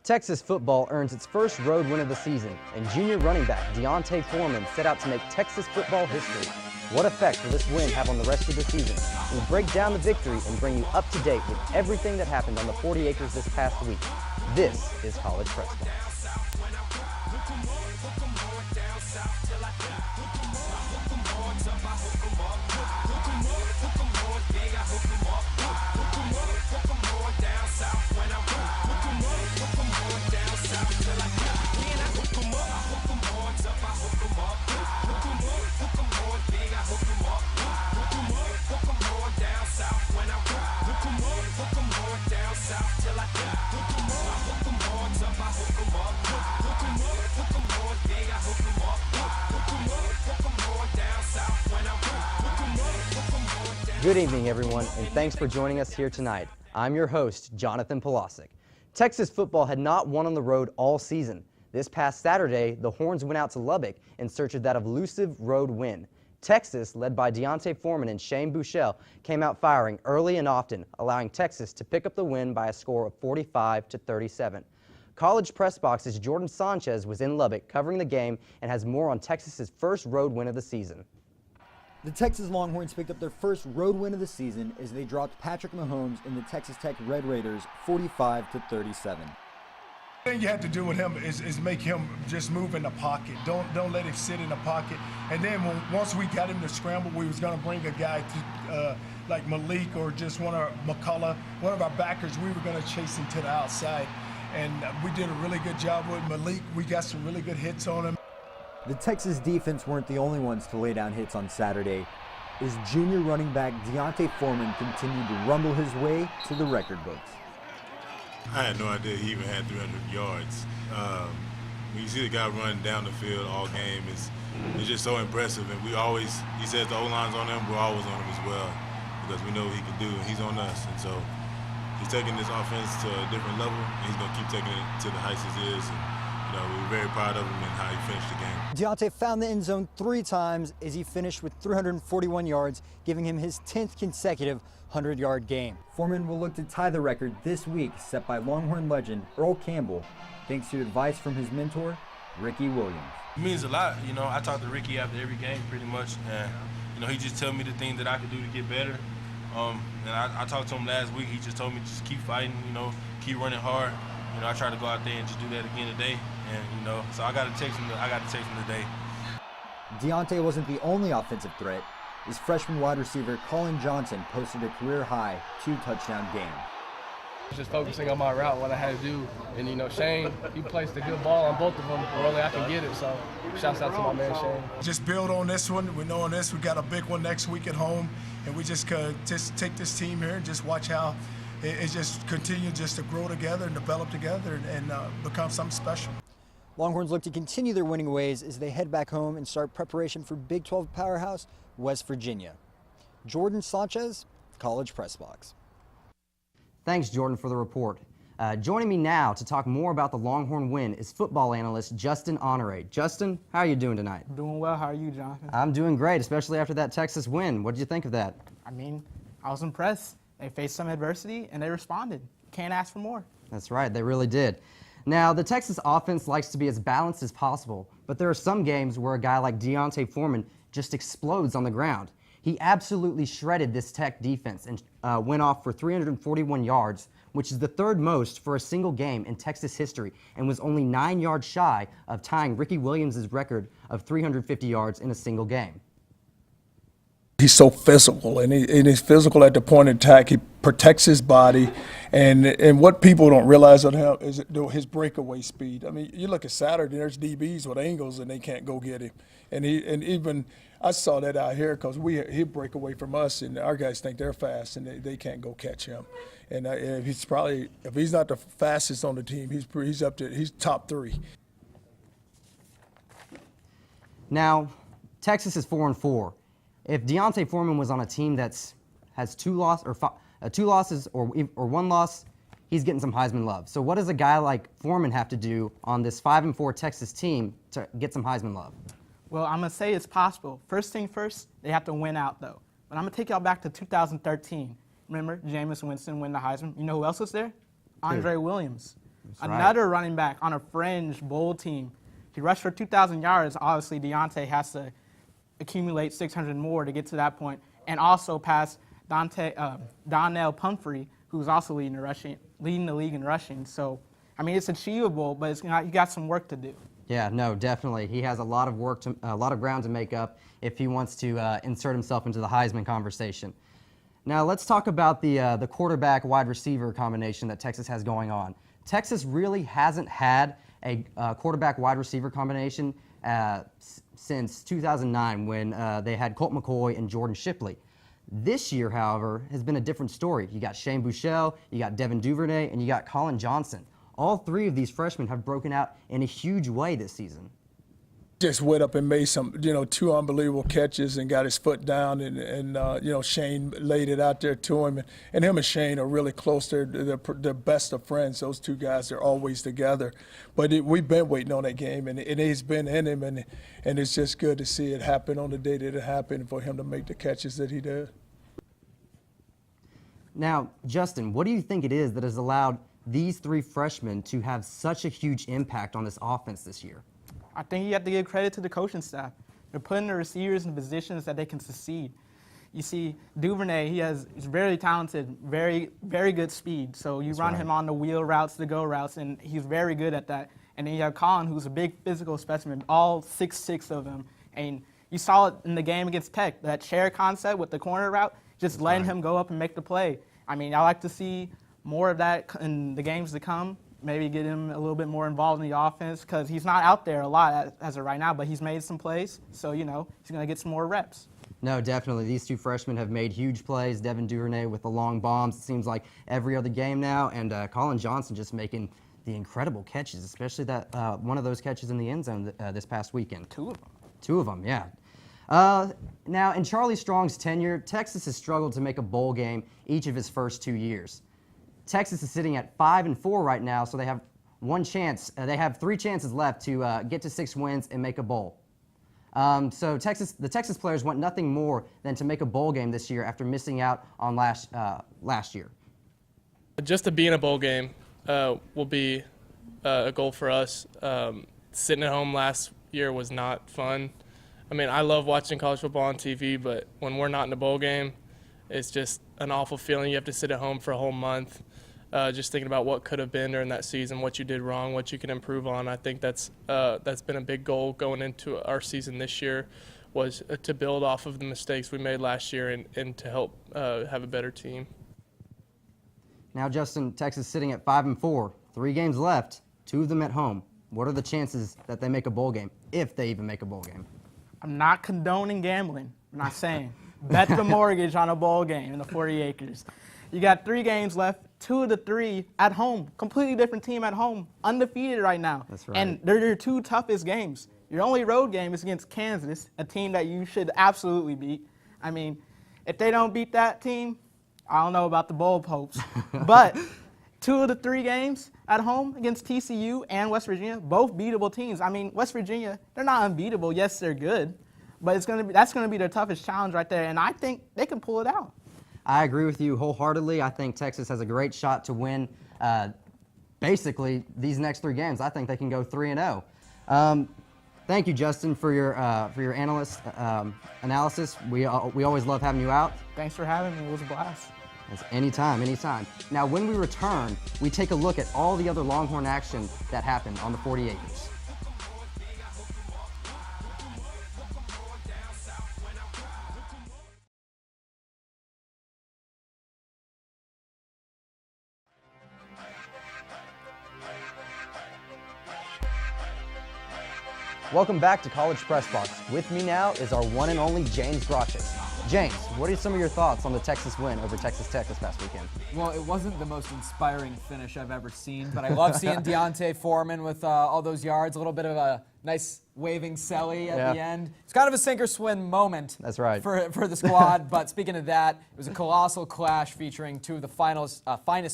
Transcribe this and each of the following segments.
Texas football earns its first road win of the season, and junior running back Jonathan Polasek set out to make Texas football history. What effect will this win have on the rest of the season? We'll break down the victory and bring you up to date with everything that happened on the 40 acres this past week. This is College Press Box. Good evening, everyone, and thanks for joining us here tonight. I'm your host, Jonathan Polasek. Texas football had not won on the road all season. This past Saturday, the Horns went out to Lubbock in search of that elusive road win. Texas, led by D'Onta Foreman and Shane Buechele, came out firing early and often, allowing Texas to pick up the win by a score of 45-37. College Press Box's Jordan Sanchez was in Lubbock covering the game and has more on Texas's first road win of the season. The Texas Longhorns picked up their first road win of the season as they dropped Patrick Mahomes and the Texas Tech Red Raiders 45-37. The thing you have to do with him is make him just move in the pocket. Don't let him sit in the pocket. And then once we got him to scramble, we was going to bring a guy to like Malik or just McCullough, one of our backers. We were going to chase him to the outside, and we did a really good job with Malik. We got some really good hits on him. The Texas defense weren't the only ones to lay down hits on Saturday, as junior running back D'Onta Foreman continued to rumble his way to the record books. I had no idea he even had 300 yards. When you see the guy run down the field all game, it's just so impressive. And he says the O-line's on him, we're always on him as well, because we know what he can do, and he's on us. And so he's taking this offense to a different level, and he's going to keep taking it to the heights it is. And, we're very proud of him and how he finished the game. D'Onta found the end zone 3 times as he finished with 341 yards, giving him his 10th consecutive 100-yard game. Foreman will look to tie the record this week set by Longhorn legend Earl Campbell, thanks to advice from his mentor, Ricky Williams. It means a lot. I talk to Ricky after every game pretty much, and, he just tell me the things that I can do to get better. And I talked to him last week. He just told me just keep fighting, keep running hard. I try to go out there and just do that again today. And, so I got to text him today. D'Onta wasn't the only offensive threat. His freshman wide receiver, Colin Johnson, posted a career-high 2-touchdown game. Just focusing on my route, what I had to do. And, Shane, he placed a good ball on both of them where only I can get it. So, shouts out to my man, Shane. Just build on this one. We know on this, we got a big one next week at home. And we just take this team here and just watch how it just continue just to grow together and develop together and become something special. Longhorns look to continue their winning ways as they head back home and start preparation for Big 12 powerhouse West Virginia. Jordan Sanchez, College Press Box. Thanks, Jordan, for the report. Joining me now to talk more about the Longhorn win is football analyst Justin Honore. Justin, how are you doing tonight? Doing well. How are you, Jonathan? I'm doing great, especially after that Texas win. What did you think of that? I was impressed. They faced some adversity, and they responded. Can't ask for more. That's right, they really did. Now, the Texas offense likes to be as balanced as possible, but there are some games where a guy like D'Onta Foreman just explodes on the ground. He absolutely shredded this Tech defense and went off for 341 yards, which is the third most for a single game in Texas history, and was only 9 yards shy of tying Ricky Williams' record of 350 yards in a single game. He's so physical, and he's physical at the point of attack. He protects his body, and what people don't realize on him is his breakaway speed. You look at Saturday, there's DBs with angles, and they can't go get him. And even I saw that out here because he'll break away from us, and our guys think they're fast, and they can't go catch him. And if he's not the fastest on the team, he's top 3. Now, Texas is 4-4. If D'Onta Foreman was on a team that has 2 losses or 1 loss, he's getting some Heisman love. So what does a guy like Foreman have to do on this 5-4 Texas team to get some Heisman love? Well, I'm going to say it's possible. First thing first, they have to win out, though. But I'm going to take y'all back to 2013. Remember, Jameis Winston win the Heisman. You know who else was there? Andre Williams. Another running back on a fringe bowl team. He rushed for 2,000 yards. Obviously, Deontay has to accumulate 600 more to get to that point, and also pass Donnell Pumphrey, who's also leading the league in rushing. So, I mean, it's achievable, but you got some work to do. Yeah, no, definitely. He has a lot of ground to make up if he wants to insert himself into the Heisman conversation. Now let's talk about the quarterback wide receiver combination that Texas has going on. Texas really hasn't had a quarterback wide receiver combination since 2009 when they had Colt McCoy and Jordan Shipley. This year, however, has been a different story. You got Shane Buechele, you got Devin Duvernay, and you got Colin Johnson. All three of these freshmen have broken out in a huge way this season. Just went up and made some, two unbelievable catches and got his foot down, and Shane laid it out there to him. And him and Shane are really close. They're the best of friends. Those two guys are always together. But we've been waiting on that game, and he's been in him, and it's just good to see it happen on the day that it happened for him to make the catches that he did. Now, Justin, what do you think it is that has allowed these three freshmen to have such a huge impact on this offense this year? I think you have to give credit to the coaching staff. They're putting the receivers in positions that they can succeed. You see, Duvernay, he's very talented, very, very good speed. So you run him on the wheel routes, the go routes, and he's very good at that. And then you have Colin, who's a big physical specimen, all 6'6" of them. And you saw it in the game against Tech, that share concept with the corner route, just letting him go up and make the play. I mean, I like to see more of that in the games to come. Maybe get him a little bit more involved in the offense because he's not out there a lot as of right now, but he's made some plays. So, he's going to get some more reps. No, definitely. These two freshmen have made huge plays. Devin Duvernay with the long bombs, it seems like every other game now. And Colin Johnson just making the incredible catches, especially that one of those catches in the end zone this past weekend. Two of them. Two of them, yeah. Now, in Charlie Strong's tenure, Texas has struggled to make a bowl game each of his first 2 years. Texas is sitting at 5-4 right now, so they have one chance. They have 3 chances left to get to 6 wins and make a bowl. So the Texas players want nothing more than to make a bowl game this year after missing out on last year. Just to be in a bowl game will be a goal for us. Sitting at home last year was not fun. I mean, I love watching college football on TV, but when we're not in a bowl game, it's just an awful feeling. You have to sit at home for a whole month. Just thinking about what could have been during that season, what you did wrong, what you can improve on. I think that's been a big goal going into our season this year, was to build off of the mistakes we made last year and to help have a better team. Now, Justin, Texas sitting at 5-4, 3 games left, 2 of them at home. What are the chances that they make a bowl game, if they even make a bowl game? I'm not condoning gambling. I'm not saying. Bet the mortgage on a bowl game in the 40 acres. You got 3 games left, 2 of the 3 at home. Completely different team at home, undefeated right now. That's right. And they're your 2 toughest games. Your only road game is against Kansas, a team that you should absolutely beat. I mean, if they don't beat that team, I don't know about the bowl hopes. But 2 of the 3 games at home against TCU and West Virginia, both beatable teams. I mean, West Virginia, they're not unbeatable. Yes, they're good. But that's going to be their toughest challenge right there, and I think they can pull it out. I agree with you wholeheartedly. I think Texas has a great shot to win basically these next 3 games. I think they can go 3-0. Thank you, Justin, for your analysis. We always love having you out. Thanks for having me. It was a blast. It's anytime. Now, when we return, we take a look at all the other Longhorn action that happened on the 40 acres. Welcome back to College Press Box. With me now is our one and only James Grotches. James, what are some of your thoughts on the Texas win over Texas Tech this past weekend? Well, it wasn't the most inspiring finish I've ever seen, but I love seeing Deontay Foreman with all those yards, a little bit of a nice waving celly at the end. It's kind of a sink or swim moment. That's right. For the squad, but speaking of that, it was a colossal clash featuring 2 of the finest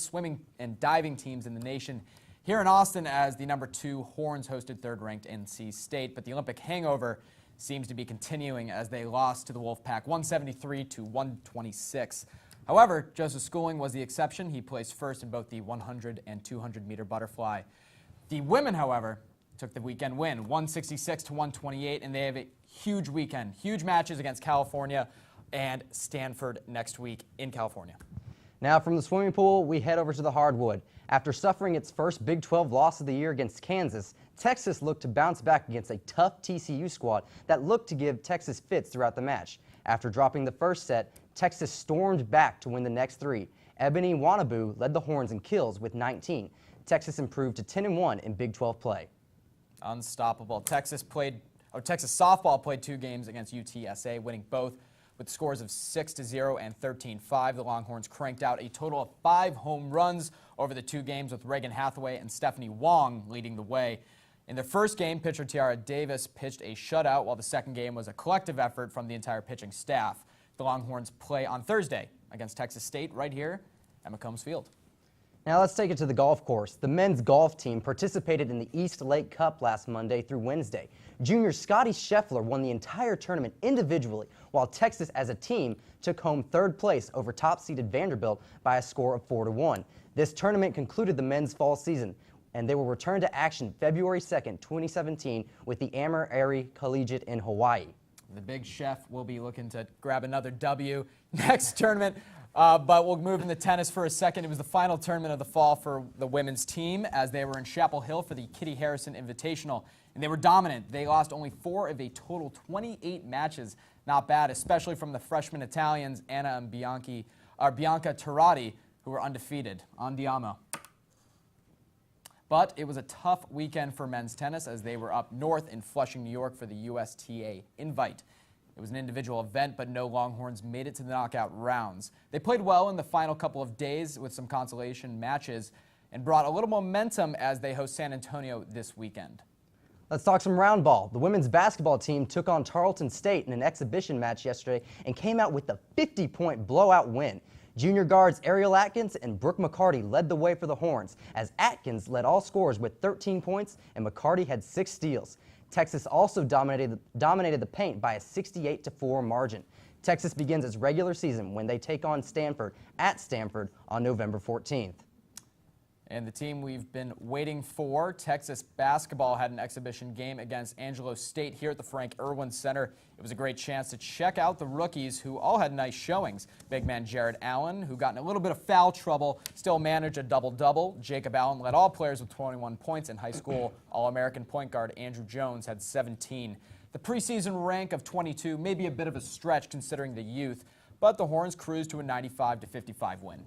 swimming and diving teams in the nation here in Austin as the number 2 Horns hosted 3rd-ranked NC State, but the Olympic hangover seems to be continuing as they lost to the Wolfpack 173-126. However, Joseph Schooling was the exception. He placed first in both the 100 and 200-meter butterfly. The women, however, took the weekend win, 166 to 128, and they have a huge weekend. Huge matches against California and Stanford next week in California. Now from the swimming pool, we head over to the hardwood. After suffering its first Big 12 loss of the year against Kansas, Texas looked to bounce back against a tough TCU squad that looked to give Texas fits throughout the match. After dropping the first set, Texas stormed back to win the next three. Ebony Wanabu led the Horns in kills with 19. Texas improved to 10-1 in Big 12 play. Unstoppable. Texas softball played 2 games against UTSA, winning both with scores of 6-0 and 13-5. The Longhorns cranked out a total of 5 home runs over the 2 games, with Reagan Hathaway and Stephanie Wong leading the way. In their first game, pitcher Tiara Davis pitched a shutout, while the second game was a collective effort from the entire pitching staff. The Longhorns play on Thursday against Texas State right here at McCombs Field. Now let's take it to the golf course. The men's golf team participated in the East Lake Cup last Monday through Wednesday. Junior Scotty Scheffler won the entire tournament individually, while Texas as a team took home 3rd place over top-seeded Vanderbilt by a score of 4-1. This tournament concluded the men's fall season, and they will return to action February 2nd, 2017 with the Amur Aerie Collegiate in Hawaii. The big chef will be looking to grab another W next tournament. But we'll move into tennis for a second. It was the final tournament of the fall for the women's team as they were in Chapel Hill for the Kitty Harrison Invitational, and they were dominant. They lost only 4 of a total 28 matches. Not bad, especially from the freshman Italians Anna and Bianca Turati, who were undefeated. Andiamo. But it was a tough weekend for men's tennis as they were up north in Flushing, New York for the USTA Invite. It was an individual event, but no Longhorns made it to the knockout rounds. They played well in the final couple of days with some consolation matches and brought a little momentum as they host San Antonio this weekend. Let's talk some round ball. The women's basketball team took on Tarleton State in an exhibition match yesterday and came out with a 50-point blowout win. Junior guards Ariel Atkins and Brooke McCarty led the way for the Horns, as Atkins led all scorers with 13 points and McCarty had 6 steals. Texas also dominated the paint by a 68-4 margin. Texas begins its regular season when they take on Stanford at Stanford on November 14th. And the team we've been waiting for, Texas basketball, had an exhibition game against Angelo State here at the Frank Irwin Center. It was a great chance to check out the rookies who all had nice showings. Big man Jared Allen, who got in a little bit of foul trouble, still managed a double-double. Jacob Allen led all players with 21 points, and high school All-American point guard Andrew Jones had 17. The preseason rank of 22 may be a bit of a stretch considering the youth, but the Horns cruised to a 95-55 win.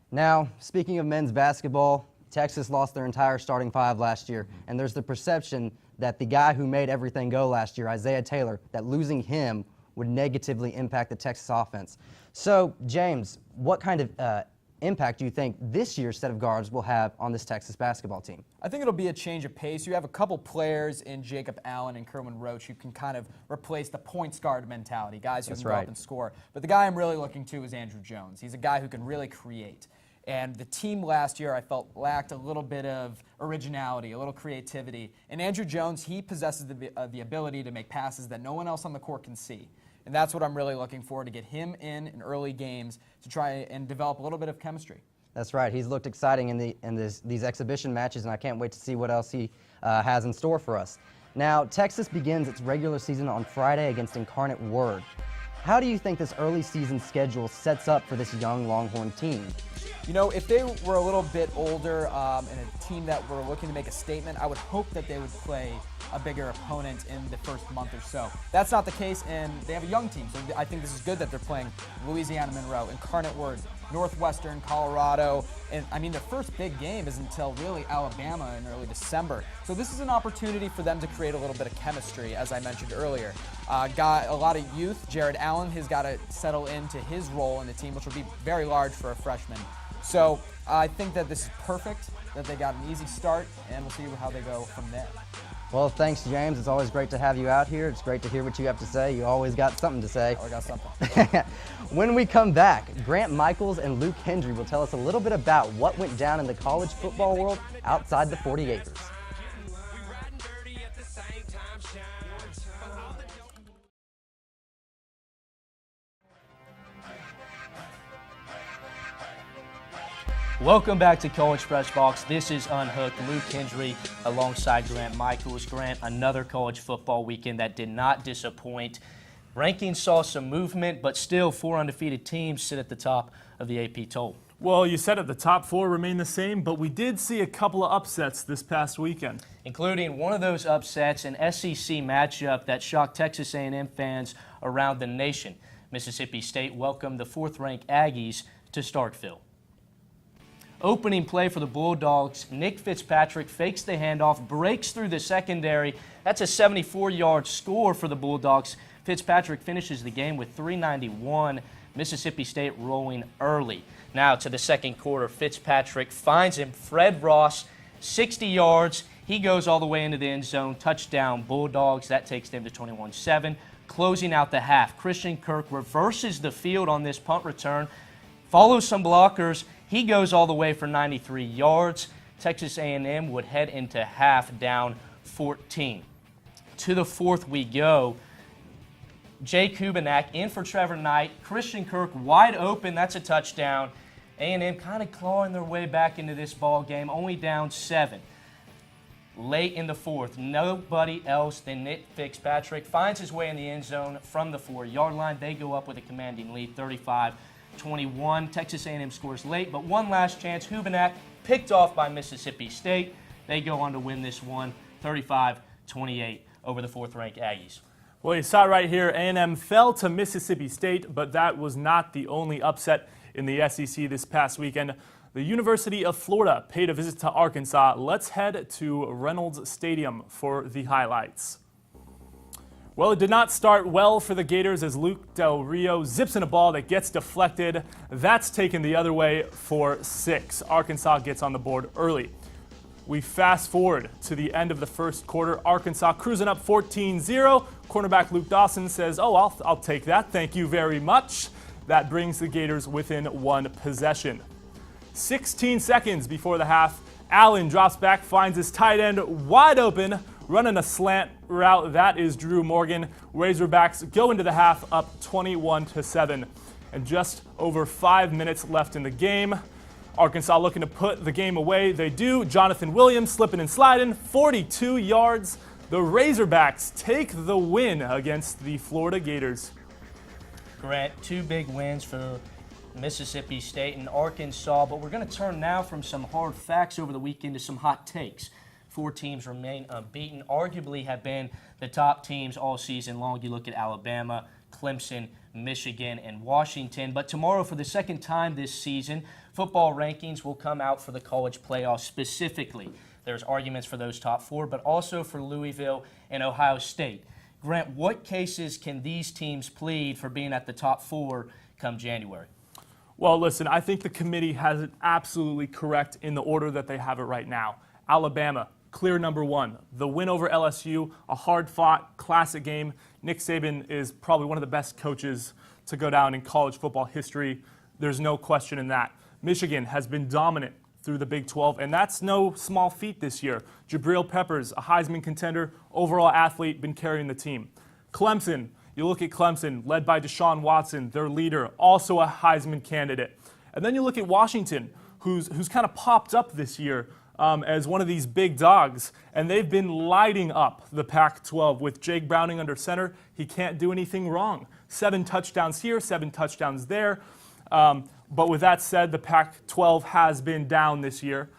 Now, speaking of men's basketball, Texas lost their entire starting 5 last year, and there's the perception that the guy who made everything go last year, Isaiah Taylor, that losing him would negatively impact the Texas offense. So, James, what kind of impact do you think this year's set of guards will have on this Texas basketball team? I think it'll be a change of pace. You have a couple players in Jacob Allen and Kerwin Roach who can kind of replace the points guard mentality, guys who can go up and score. But the guy I'm really looking to is Andrew Jones. He's a guy who can really create. And the team last year, I felt, lacked a little bit of originality, a little creativity. And Andrew Jones, he possesses the ability to make passes that no one else on the court can see. And that's what I'm really looking for, to get him in early games to try and develop a little bit of chemistry. That's right. He's looked exciting in these exhibition matches, and I can't wait to see what else he has in store for us. Now, Texas begins its regular season on Friday against Incarnate Word. How do you think this early season schedule sets up for this young Longhorn team? You know, if they were a little bit older and a team that were looking to make a statement, I would hope that they would play a bigger opponent in the first month or so. That's not the case, and they have a young team, so I think this is good that they're playing Louisiana Monroe, Incarnate Word, Northwestern, Colorado, and I mean, their first big game is until really Alabama in early December. So this is an opportunity for them to create a little bit of chemistry, as I mentioned earlier. Got a lot of youth. Jared Allen has got to settle into his role in the team, which will be very large for a freshman. So I think that this is perfect, that they got an easy start, and we'll see how they go from there. Well, thanks, James. It's always great to have you out here. It's great to hear what you have to say. You always got something to say. I got something. When we come back, Grant Michaels and Luke Hendry will tell us a little bit about what went down in the college football world outside the 40 acres. Welcome back to College Press Box. This is Unhooked. Luke Hendry alongside Grant Michaels. Grant, another college football weekend that did not disappoint. Rankings saw some movement, but still 4 undefeated teams sit at the top of the AP poll. Well, you said it, the top 4 remain the same, but we did see a couple of upsets this past weekend. Including one of those upsets, an SEC matchup that shocked Texas A&M fans around the nation. Mississippi State welcomed the 4th-ranked Aggies to Starkville. Opening play for the Bulldogs, Nick Fitzpatrick fakes the handoff, breaks through the secondary. That's a 74-yard score for the Bulldogs. Fitzpatrick finishes the game with 391. Mississippi State rolling early. Now to the second quarter, Fitzpatrick finds him. Fred Ross, 60 yards. He goes all the way into the end zone. Touchdown, Bulldogs. That takes them to 21-7. Closing out the half, Christian Kirk reverses the field on this punt return, follows some blockers. He goes all the way for 93 yards. Texas A&M would head into half down 14. To the fourth we go. Jake Hubenak in for Trevor Knight. Christian Kirk wide open. That's a touchdown. A&M kind of clawing their way back into this ball game, only down 7. Late in the fourth, nobody else than Nick Fitzpatrick finds his way in the end zone from the 4-yard line. They go up with a commanding lead, 35-21. Texas A&M scores late, but one last chance. Hubenak picked off by Mississippi State. They go on to win this one, 35-28 over the 4th-ranked Aggies. Well, you saw right here, A&M fell to Mississippi State, but that was not the only upset in the SEC this past weekend. The University of Florida paid a visit to Arkansas. Let's head to Reynolds Stadium for the highlights. Well, it did not start well for the Gators as Luke Del Rio zips in a ball that gets deflected. That's taken the other way for 6. Arkansas gets on the board early. We fast forward to the end of the first quarter. Arkansas cruising up 14-0. Cornerback Luke Dawson says, "Oh, I'll take that. Thank you very much." That brings the Gators within 1 possession. 16 seconds before the half, Allen drops back, finds his tight end wide open, running a slant route. That is Drew Morgan. Razorbacks go into the half up 21-7. And just over 5 minutes left in the game. Arkansas looking to put the game away. They do. Jonathan Williams slipping and sliding, 42 yards. The Razorbacks take the win against the Florida Gators. Grant, 2 big wins for Mississippi State and Arkansas, but we're going to turn now from some hard facts over the weekend to some hot takes. 4 teams remain unbeaten, arguably have been the top teams all season long. You look at Alabama, Clemson, Michigan, and Washington. But tomorrow, for the second time this season, football rankings will come out for the college playoffs specifically. There's arguments for those top 4, but also for Louisville and Ohio State. Grant, what cases can these teams plead for being at the top 4 come January? Well, listen, I think the committee has it absolutely correct in the order that they have it right now. Alabama, clear number 1. The win over LSU, a hard-fought, classic game. Nick Saban is probably one of the best coaches to go down in college football history. There's no question in that. Michigan has been dominant through the Big 12, and that's no small feat this year. Jabril Peppers, a Heisman contender, overall athlete, been carrying the team. Clemson, you look at Clemson, led by Deshaun Watson, their leader, also a Heisman candidate. And then you look at Washington, who's kind of popped up this year as one of these big dogs, and they've been lighting up the Pac-12 with Jake Browning under center. He can't do anything wrong. 7 touchdowns here, 7 touchdowns there. But with that said, the Pac-12 has been down this year,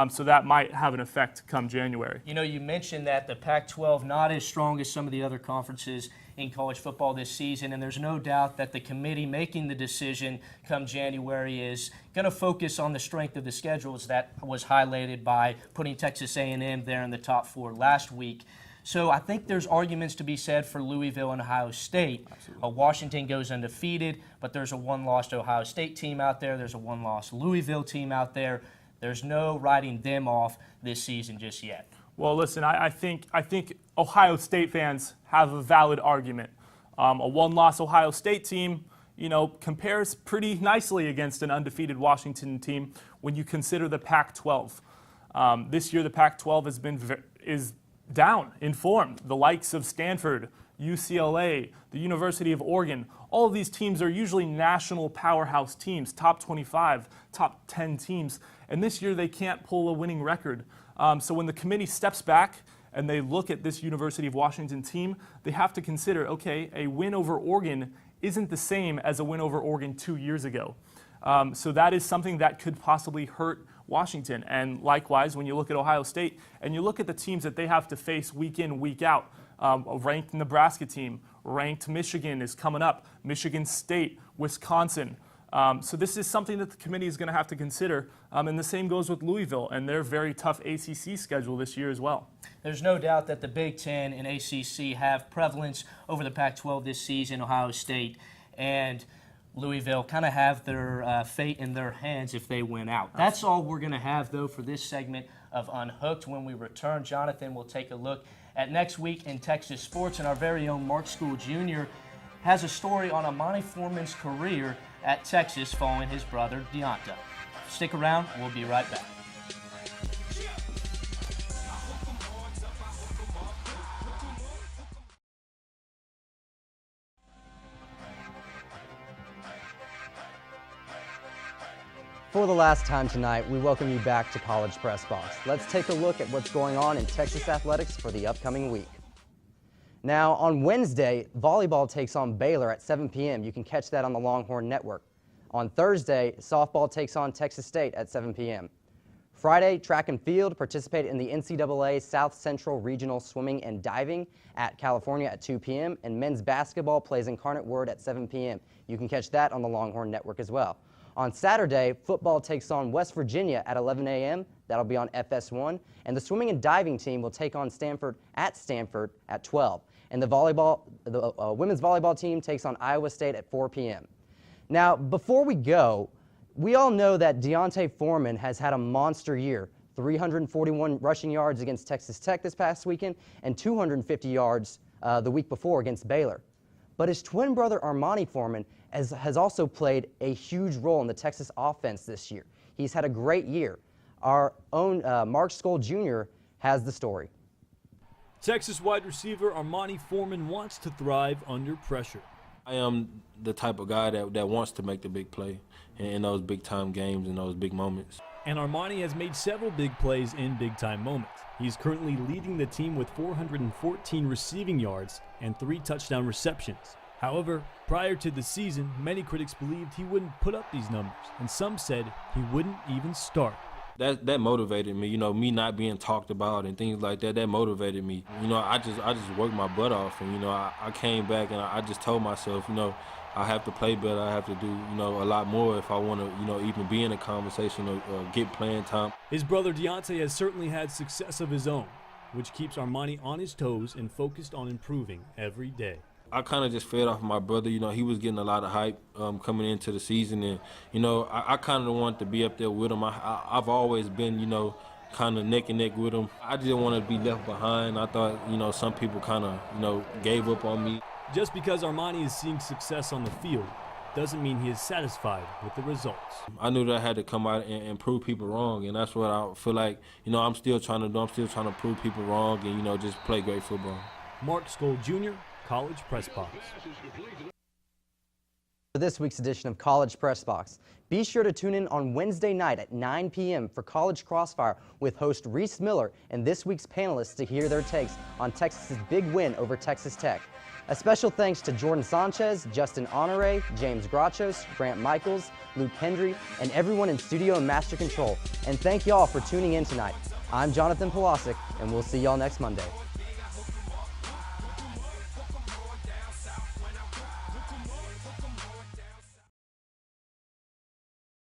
so that might have an effect come January. You know, you mentioned that the Pac-12 not as strong as some of the other conferences in college football this season, and there's no doubt that the committee making the decision come January is going to focus on the strength of the schedules that was highlighted by putting Texas A&M there in the top 4 last week. So I think there's arguments to be said for Louisville and Ohio State. Washington goes undefeated, but there's a 1-loss Ohio State team out there. There's a 1-loss Louisville team out there. There's no writing them off this season just yet. Well, listen, I think Ohio State fans have a valid argument. A 1-loss Ohio State team, compares pretty nicely against an undefeated Washington team when you consider the Pac-12. This year, the Pac-12 is down in form. The likes of Stanford, UCLA, the University of Oregon. All of these teams are usually national powerhouse teams, top 25, top 10 teams. And this year they can't pull a winning record. So when the committee steps back and they look at this University of Washington team, they have to consider, okay, a win over Oregon isn't the same as a win over Oregon 2 years ago. So that is something that could possibly hurt Washington. And likewise, when you look at Ohio State and you look at the teams that they have to face week in, week out, a ranked Nebraska team, ranked Michigan is coming up, Michigan State, Wisconsin. So this is something that the committee is going to have to consider. And the same goes with Louisville and their very tough ACC schedule this year as well. There's no doubt that the Big Ten and ACC have prevalence over the Pac-12 this season. Ohio State and Louisville kind of have their fate in their hands if they win out. That's all we're going to have, though, for this segment of Unhooked. When we return, Jonathan will take a look at next week in Texas sports, and our very own Mark School Jr. has a story on Amani Foreman's career at Texas following his brother Deonta. Stick around. We'll be right back. For the last time tonight, we welcome you back to College Press Box. Let's take a look at what's going on in Texas athletics for the upcoming week. Now, on Wednesday, volleyball takes on Baylor at 7 p.m. You can catch that on the Longhorn Network. On Thursday, softball takes on Texas State at 7 p.m. Friday, track and field participate in the NCAA South Central Regional Swimming and Diving at California at 2 p.m. and men's basketball plays Incarnate Word at 7 p.m. You can catch that on the Longhorn Network as well. On Saturday, football takes on West Virginia at 11 a.m. That'll be on FS1. And the swimming and diving team will take on Stanford at 12. And the women's volleyball team takes on Iowa State at 4 p.m. Now, before we go, we all know that Deonta Foreman has had a monster year. 341 rushing yards against Texas Tech this past weekend and 250 yards the week before against Baylor. But his twin brother Armani Foreman has also played a huge role in the Texas offense this year. He's had a great year. Our own Mark School Jr. has the story. Texas wide receiver Armani Foreman wants to thrive under pressure. I am the type of guy that wants to make the big play in those big-time games and those big moments. And Armani has made several big plays in big-time moments. He's currently leading the team with 414 receiving yards and 3 touchdown receptions. However, prior to the season, many critics believed he wouldn't put up these numbers, and some said he wouldn't even start. That motivated me, me not being talked about and things like that motivated me. I just worked my butt off, and, I came back and I just told myself, I have to play better. I have to do, a lot more if I want to, even be in a conversation or get playing time. His brother Deonta has certainly had success of his own, which keeps Armani on his toes and focused on improving every day. I kind of just fed off my brother. He was getting a lot of hype coming into the season, and I kind of wanted to be up there with him. I've always been, kind of neck and neck with him. I didn't want to be left behind. I thought, some people kind of, gave up on me. Just because Armani is seeing success on the field doesn't mean he is satisfied with the results. I knew that I had to come out and prove people wrong, and that's what I feel like, I'm still trying to do. I'm still trying to prove people wrong and, just play great football. Mark Scholl Jr., College Press Box. For this week's edition of College Press Box, be sure to tune in on Wednesday night at 9 p.m. for College Crossfire with host Reese Miller and this week's panelists to hear their takes on Texas's big win over Texas Tech. A special thanks to Jordan Sanchez, Justin Honore, James Grachos, Grant Michaels, Luke Hendry, and everyone in studio and master control. And thank y'all for tuning in tonight. I'm Jonathan Polasek, and we'll see y'all next Monday.